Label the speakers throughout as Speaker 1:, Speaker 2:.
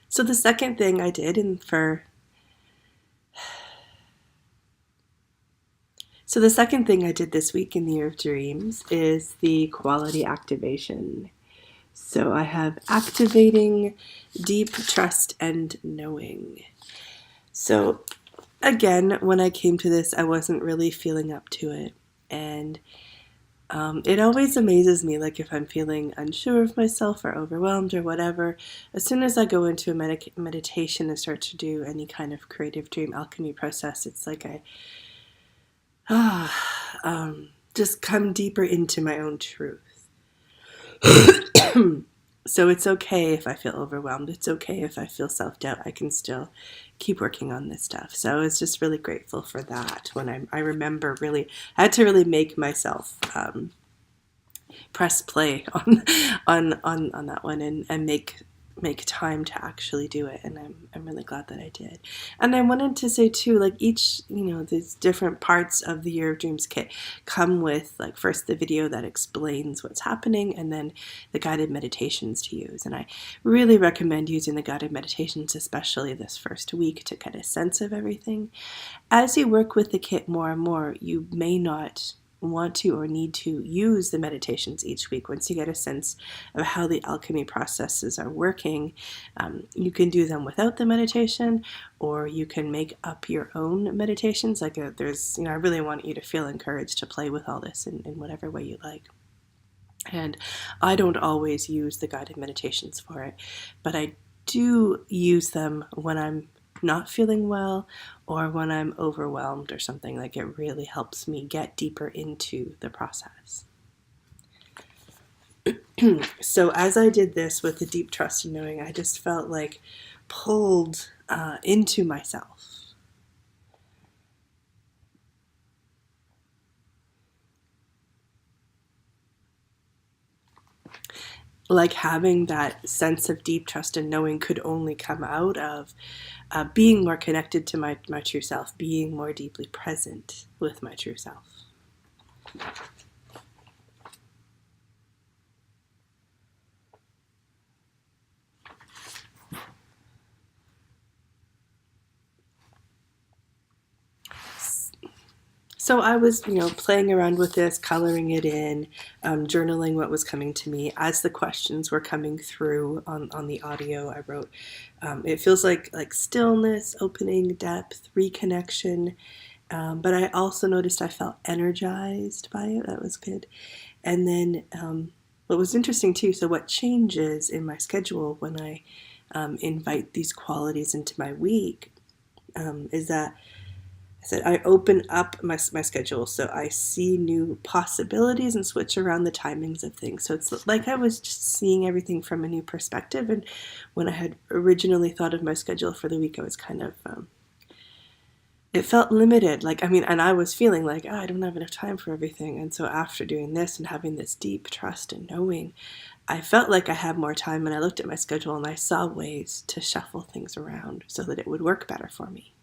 Speaker 1: So the second thing I did this week in the Year of Dreams is the quality activation. So I have activating deep trust and knowing. So again, when I came to this, I wasn't really feeling up to it. And it always amazes me, like if I'm feeling unsure of myself or overwhelmed or whatever, as soon as I go into a meditation and start to do any kind of creative dream alchemy process, it's like just come deeper into my own truth. So it's okay if I feel overwhelmed. It's okay if I feel self-doubt. I can still keep working on this stuff. So I was just really grateful for that. When I remember really, I had to really make myself press play on that one and make time to actually do it, and I'm really glad that I did. And I wanted to say too, like each, these different parts of the Year of Dreams kit come with, like, first the video that explains what's happening, and then the guided meditations to use. And I really recommend using the guided meditations, especially this first week, to get a sense of everything. As you work with the kit more and more, you may not want to or need to use the meditations each week. Once you get a sense of how the alchemy processes are working, you can do them without the meditation, or you can make up your own meditations. I really want you to feel encouraged to play with all this in whatever way you like. And I don't always use the guided meditations for it, but I do use them when I'm not feeling well or when I'm overwhelmed or something. Like, it really helps me get deeper into the process. So as I did this with the deep trust and knowing, I just felt like pulled into myself. Like, having that sense of deep trust and knowing could only come out of being more connected to my true self, being more deeply present with my true self. So I was, playing around with this, coloring it in, journaling what was coming to me. As the questions were coming through on the audio, I wrote, it feels like stillness, opening, depth, reconnection. But I also noticed I felt energized by it. That was good. And then what was interesting too, so what changes in my schedule when I invite these qualities into my week is that I open up my schedule, so I see new possibilities and switch around the timings of things. So it's like I was just seeing everything from a new perspective. And when I had originally thought of my schedule for the week, I was kind of it felt limited. And I was feeling like, I don't have enough time for everything. And so after doing this and having this deep trust and knowing, I felt like I had more time, and I looked at my schedule and I saw ways to shuffle things around so that it would work better for me.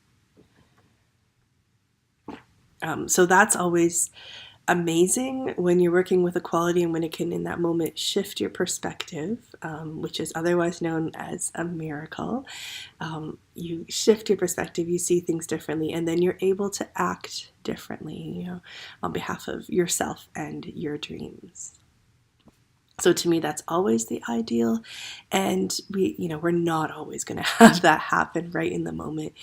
Speaker 1: So that's always amazing when you're working with a quality and when it can, in that moment, shift your perspective, which is otherwise known as a miracle. You shift your perspective, you see things differently, and then you're able to act differently, on behalf of yourself and your dreams. So to me, that's always the ideal, and we're not always going to have that happen right in the moment.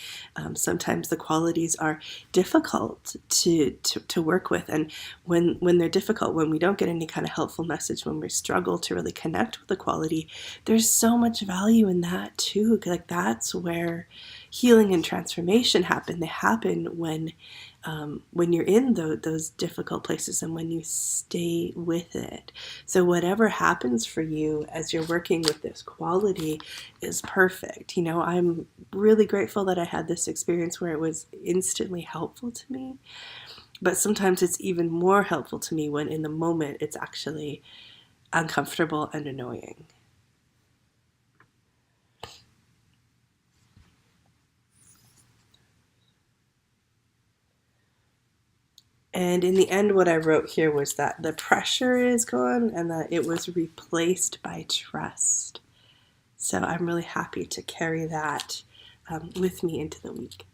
Speaker 1: Sometimes the qualities are difficult to work with, and when they're difficult, when we don't get any kind of helpful message, when we struggle to really connect with the quality, there's so much value in that too. Like, that's where healing and transformation happen. They happen when you're in those difficult places and when you stay with it. So whatever happens for you as you're working with this quality is perfect. I'm really grateful that I had this experience where it was instantly helpful to me. But sometimes it's even more helpful to me when in the moment it's actually uncomfortable and annoying. And in the end, what I wrote here was that the pressure is gone and that it was replaced by trust. So I'm really happy to carry that with me into the week.